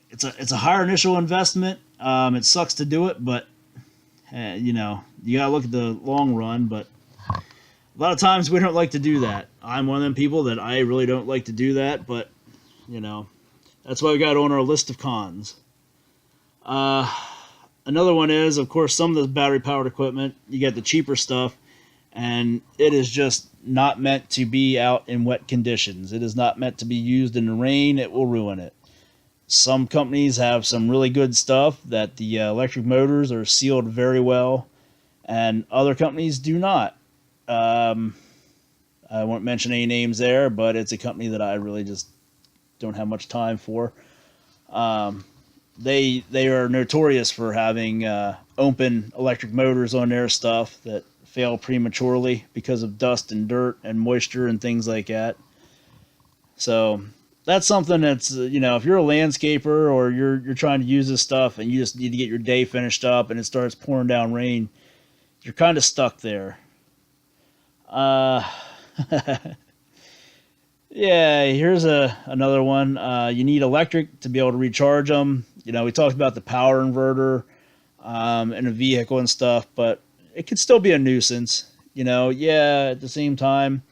it's a higher initial investment. It sucks to do it, but you know, you gotta look at the long run. But a lot of times we don't like to do that. I'm one of them people that I really don't like to do that, but you know, that's why we got on our list of cons. Another one is, of course, some of this battery powered equipment, you get the cheaper stuff, and it is just not meant to be out in wet conditions. It is not meant to be used in the rain. It will ruin it. Some companies have some really good stuff that the electric motors are sealed very well, and other companies do not. I won't mention any names there, but it's a company that I really just don't have much time for. They are notorious for having open electric motors on their stuff that fail prematurely because of dust and dirt and moisture and things like that. So that's something that's, you know, if you're a landscaper or you're trying to use this stuff and you just need to get your day finished up and it starts pouring down rain, you're kind of stuck there. Yeah, here's another one. You need electric to be able to recharge them. You know, we talked about the power inverter in a vehicle and stuff, but it could still be a nuisance. You know, yeah, at the same time,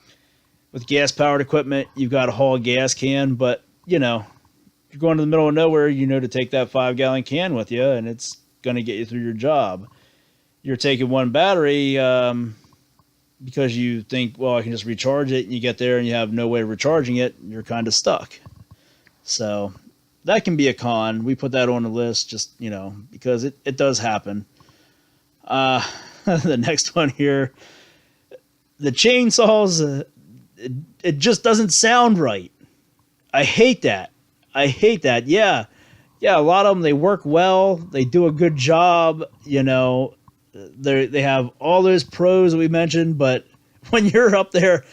with gas-powered equipment, you've got to haul a gas can, but, you know, if you're going to the middle of nowhere, you know to take that 5-gallon can with you, and it's going to get you through your job. You're taking one battery because you think, well, I can just recharge it, and you get there and you have no way of recharging it, and you're kind of stuck. So that can be a con. We put that on the list just, you know, because it does happen. The next one here, the chainsaws, it just doesn't sound right. I hate that. Yeah, a lot of them, they work well. They do a good job. You know, they have all those pros that we mentioned, but when you're up there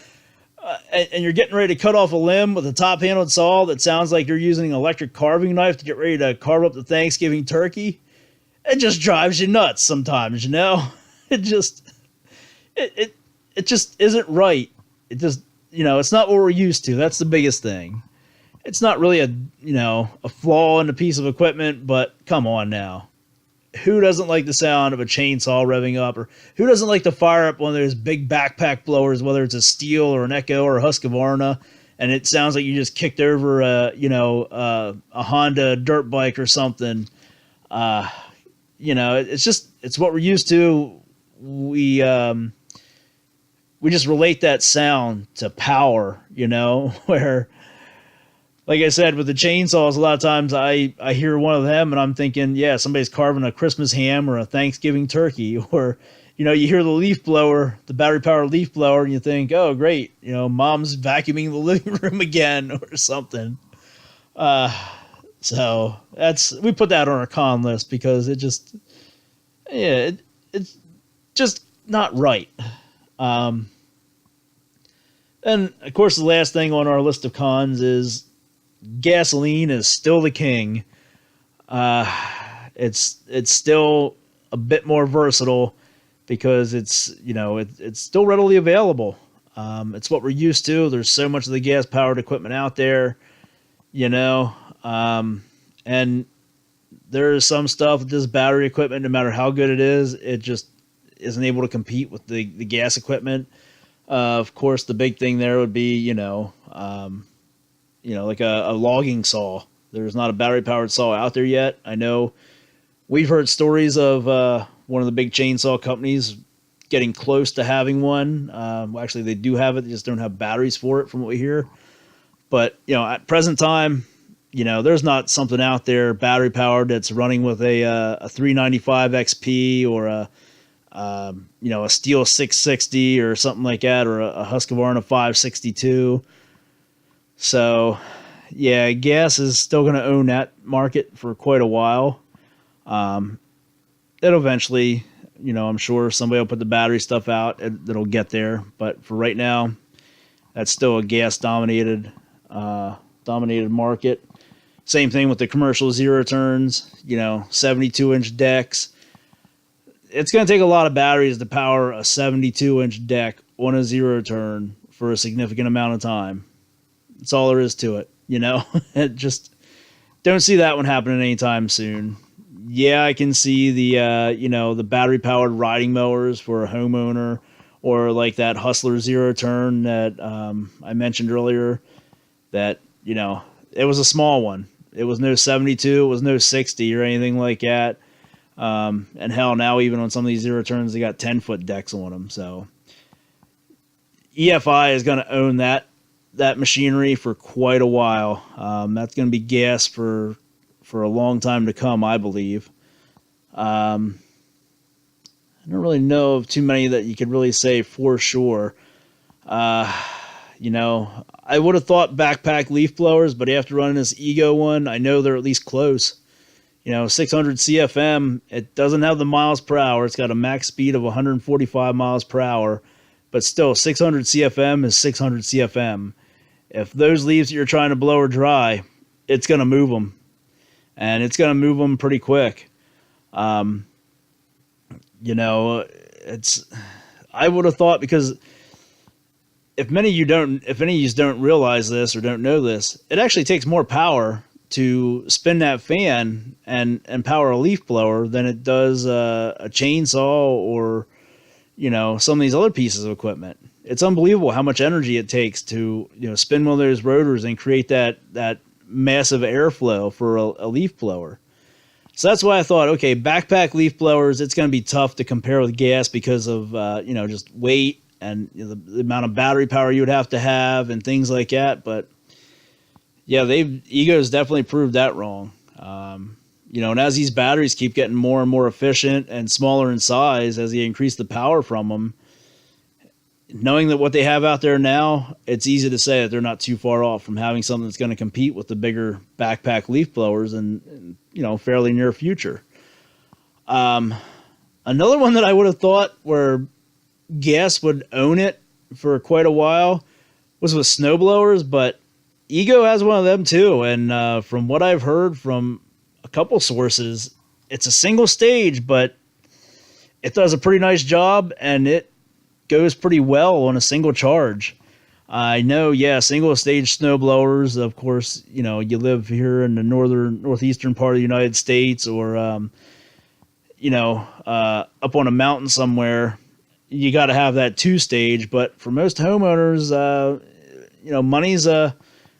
and you're getting ready to cut off a limb with a top-handled saw that sounds like you're using an electric carving knife to get ready to carve up the Thanksgiving turkey, it just drives you nuts sometimes, you know? It just it just isn't right. It just, it's not what we're used to. That's the biggest thing. It's not really a flaw in a piece of equipment, but come on now. Who doesn't like the sound of a chainsaw revving up, or who doesn't like to fire up one of those big backpack blowers, whether it's a Steel or an Echo or a Husqvarna, and it sounds like you just kicked over a Honda dirt bike or something. It's what we're used to. We just relate that sound to power, where, like I said, with the chainsaws, a lot of times I hear one of them and I'm thinking, yeah, somebody's carving a Christmas ham or a Thanksgiving turkey. Or, you hear the leaf blower, the battery powered leaf blower, and you think, oh, great, mom's vacuuming the living room again or something. So we put that on our con list because it's just not right. And of course, the last thing on our list of cons is gasoline is still the king. It's still a bit more versatile because it's still readily available. It's what we're used to. There's so much of the gas powered equipment out there, and there is some stuff with this battery equipment, no matter how good it is, it just isn't able to compete with the gas equipment. Of course, the big thing there would be, like a logging saw. There's not a battery powered saw out there yet. I know we've heard stories of one of the big chainsaw companies getting close to having one. Actually, they do have it. They just don't have batteries for it, from what we hear. But, at present time, there's not something out there battery powered that's running with a 395 XP or a Steel 660 or something like that, or a Husqvarna 562. So, yeah, gas is still going to own that market for quite a while. It'll eventually, I'm sure somebody will put the battery stuff out. It'll get there. But for right now, that's still a gas dominated market. Same thing with the commercial zero turns, 72-inch decks. It's going to take a lot of batteries to power a 72-inch deck on a zero turn for a significant amount of time. That's all there is to it, It just don't see that one happening anytime soon. Yeah, I can see the battery powered riding mowers for a homeowner, or like that Hustler zero turn that I mentioned earlier. That it was a small one. It was no 72. It was no 60 or anything like that. And hell, now even on some of these zero turns, they got 10-foot decks on them. So EFI is going to own that machinery for quite a while. That's going to be gas for a long time to come, I believe. I don't really know of too many that you could really say for sure. I would have thought backpack leaf blowers, but after running this Ego one, I know they're at least close. 600 CFM, it doesn't have the miles per hour. It's got a max speed of 145 miles per hour, but still 600 CFM is 600 CFM. If those leaves that you're trying to blow are dry, it's going to move them, and it's going to move them pretty quick. I would have thought, because if any of you don't realize this or don't know this, it actually takes more power to spin that fan and power a leaf blower than it does a chainsaw or some of these other pieces of equipment. It's unbelievable how much energy it takes to spin one of those rotors and create that massive airflow for a leaf blower. So that's why I thought, okay, backpack leaf blowers, it's going to be tough to compare with gas because of just weight and the amount of battery power you would have to have and things like that. But yeah, Ego's definitely proved that wrong. And as these batteries keep getting more and more efficient and smaller in size, as they increase the power from them, knowing that what they have out there now, it's easy to say that they're not too far off from having something that's going to compete with the bigger backpack leaf blowers in fairly near future. Another one that I would have thought where gas would own it for quite a while was with snowblowers, but Ego has one of them too. And from what I've heard from a couple sources, it's a single stage, but it does a pretty nice job, and it goes pretty well on a single charge. I know, yeah, single stage snowblowers, of course, you know, you live here in the northeastern part of the United States, or, up on a mountain somewhere, you got to have that two stage. But for most homeowners,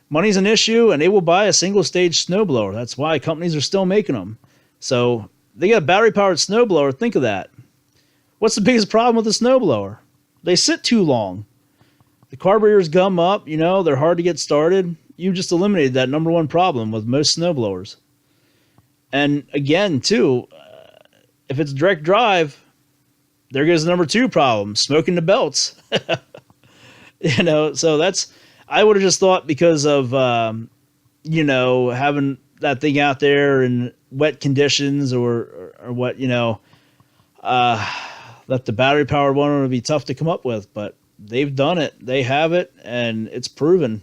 money's an issue, and they will buy a single stage snowblower. That's why companies are still making them. So they got a battery powered snowblower. Think of that. What's the biggest problem with a snowblower? They sit too long. The carburetors gum up, they're hard to get started. You just eliminated that number one problem with most snowblowers. And again, too, if it's direct drive, there goes the number two problem, smoking the belts. So I would have just thought because of, having that thing out there in wet conditions or what, that the battery powered one would be tough to come up with, but they've done it. They have it, and it's proven.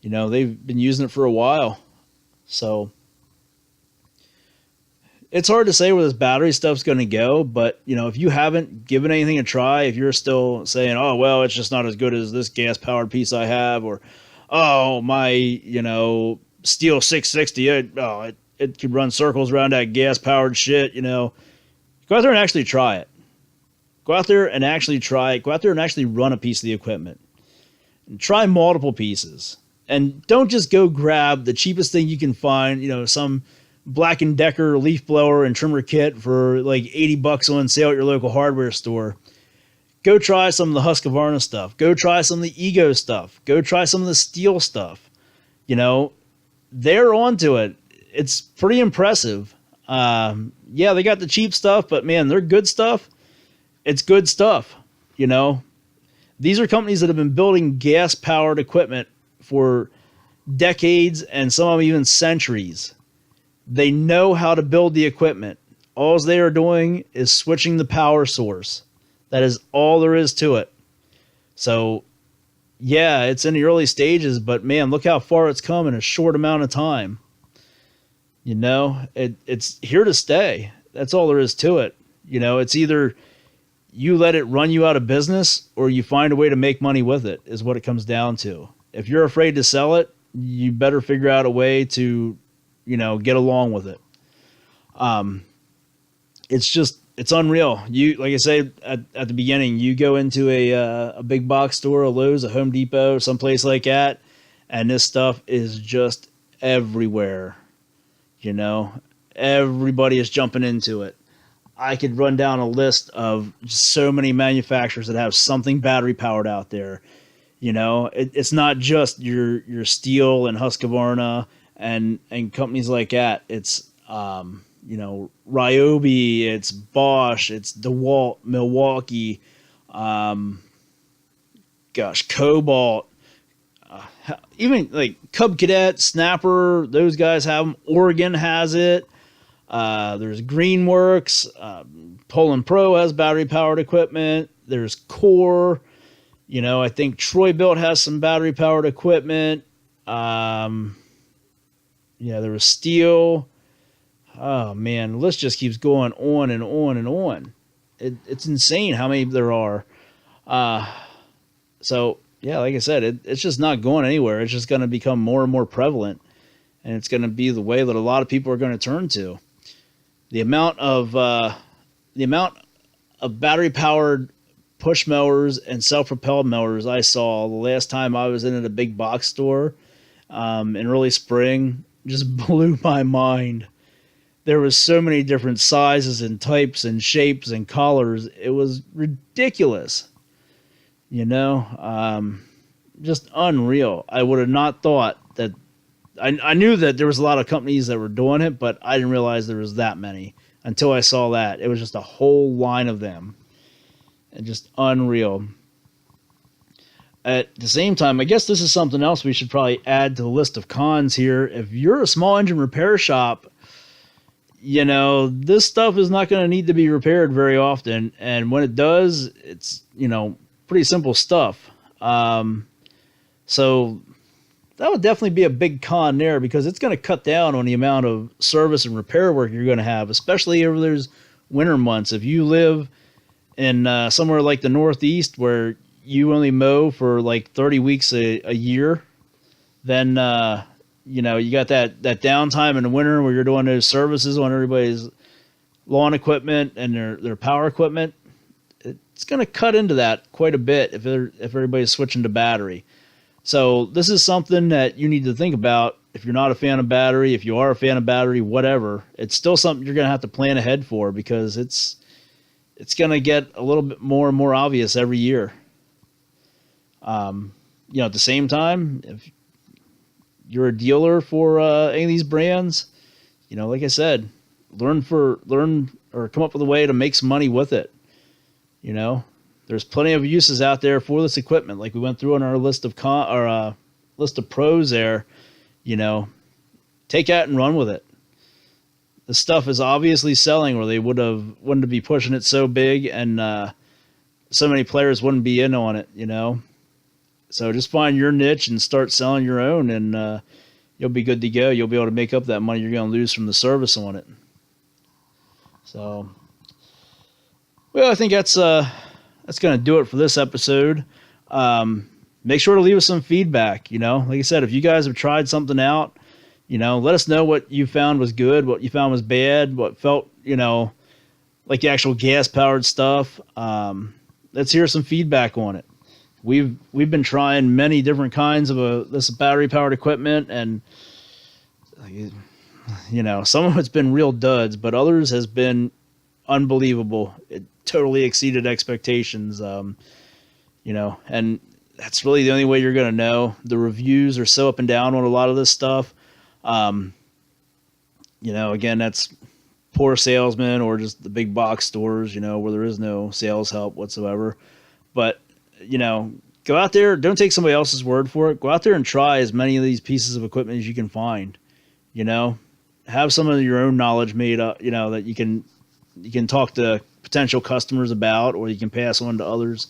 They've been using it for a while. So it's hard to say where this battery stuff's going to go, but, if you haven't given anything a try, if you're still saying, oh, well, it's just not as good as this gas-powered piece I have, or, oh, my, Steel 660, it could run circles around that gas-powered shit, go out there and actually try it. Go out there and actually try it. Go out there and actually run a piece of the equipment. And try multiple pieces. And don't just go grab the cheapest thing you can find, some Black & Decker leaf blower and trimmer kit for like $80 on sale at your local hardware store. Go try some of the Husqvarna stuff. Go try some of the Ego stuff. Go try some of the Steel stuff. They're onto it. It's pretty impressive. Yeah, they got the cheap stuff, but man, they're good stuff. It's good stuff, These are companies that have been building gas-powered equipment for decades and some of them even centuries. They know how to build the equipment. All they are doing is switching the power source. That is all there is to it. So, yeah, it's in the early stages, but man, look how far it's come in a short amount of time. It's here to stay. That's all there is to it. It's either you let it run you out of business or you find a way to make money with it is what it comes down to. If you're afraid to sell it, you better figure out a way to, get along with it. It's unreal. You, like I said at the beginning, you go into a big box store, a Lowe's, a Home Depot, someplace like that, and this stuff is just everywhere. Everybody is jumping into it. I could run down a list of so many manufacturers that have something battery powered out there. It's not just your Steel and Husqvarna and companies like that. It's, Ryobi, it's Bosch, it's DeWalt, Milwaukee, Cobalt, even like Cub Cadet, Snapper, those guys have them. Oregon has it. There's Greenworks, Poland Pro has battery powered equipment. There's Core, I think Troy-Bilt has some battery powered equipment. There was Steel. Oh man, the list just keeps going on and on and on. It's insane how many there are. So yeah, like I said, it's just not going anywhere. It's just going to become more and more prevalent, and it's going to be the way that a lot of people are going to turn to. The amount of battery powered push mowers and self-propelled mowers I saw the last time I was in at a big box store in early spring just blew my mind. There was so many different sizes and types and shapes and colors. It was ridiculous. Just unreal. I would have not thought that. I knew that there was a lot of companies that were doing it, but I didn't realize there was that many until I saw that. It was just a whole line of them. And just unreal. At the same time, I guess this is something else we should probably add to the list of cons here. If you're a small engine repair shop, this stuff is not going to need to be repaired very often. And when it does, it's, pretty simple stuff. So that would definitely be a big con there, because it's going to cut down on the amount of service and repair work you're going to have, especially if there's winter months. If you live in somewhere like the Northeast where you only mow for like 30 weeks a year, then you got that downtime in the winter where you're doing those services on everybody's lawn equipment and their power equipment. It's going to cut into that quite a bit if everybody's switching to battery. So this is something that you need to think about. If you're not a fan of battery, if you are a fan of battery, whatever, it's still something you're going to have to plan ahead for, because it's going to get a little bit more and more obvious every year. At the same time, if you're a dealer for any of these brands, like I said, learn or come up with a way to make some money with it. There's plenty of uses out there for this equipment, like we went through on our list of pros there. Take that and run with it. The stuff is obviously selling, or they wouldn't be pushing it so big, and so many players wouldn't be in on it. So just find your niche and start selling your own, and you'll be good to go. You'll be able to make up that money you're going to lose from the service on it. So, well, I think that's going to do it for this episode. Make sure to leave us some feedback. Like I said, if you guys have tried something out, let us know what you found was good, what you found was bad, what felt, like the actual gas-powered stuff. Let's hear some feedback on it. We've been trying many different kinds of this battery-powered equipment, and some of it's been real duds, but others has been unbelievable. It totally exceeded expectations. And that's really the only way you're going to know. The reviews are so up and down on a lot of this stuff. Again, that's poor salesmen or just the big box stores, where there is no sales help whatsoever. But, go out there. Don't take somebody else's word for it. Go out there and try as many of these pieces of equipment as you can find. Have some of your own knowledge made up, that you can talk to potential customers about, or you can pass on to others.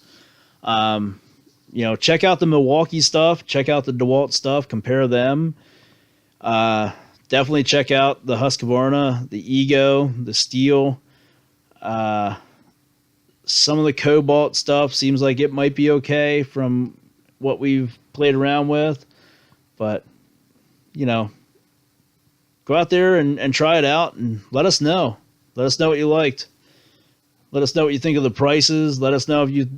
Check out the Milwaukee stuff. Check out the DeWalt stuff. Compare them. Definitely check out the Husqvarna, the Ego, the Steel. Some of the Cobalt stuff seems like it might be okay from what we've played around with. But, go out there and try it out and let us know. Let us know what you liked. Let us know what you think of the prices. Let us know if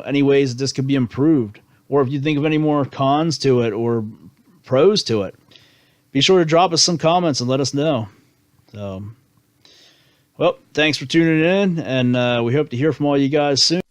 any ways that this could be improved, or if you think of any more cons to it or pros to it. Be sure to drop us some comments and let us know. So, well, thanks for tuning in, and we hope to hear from all you guys soon.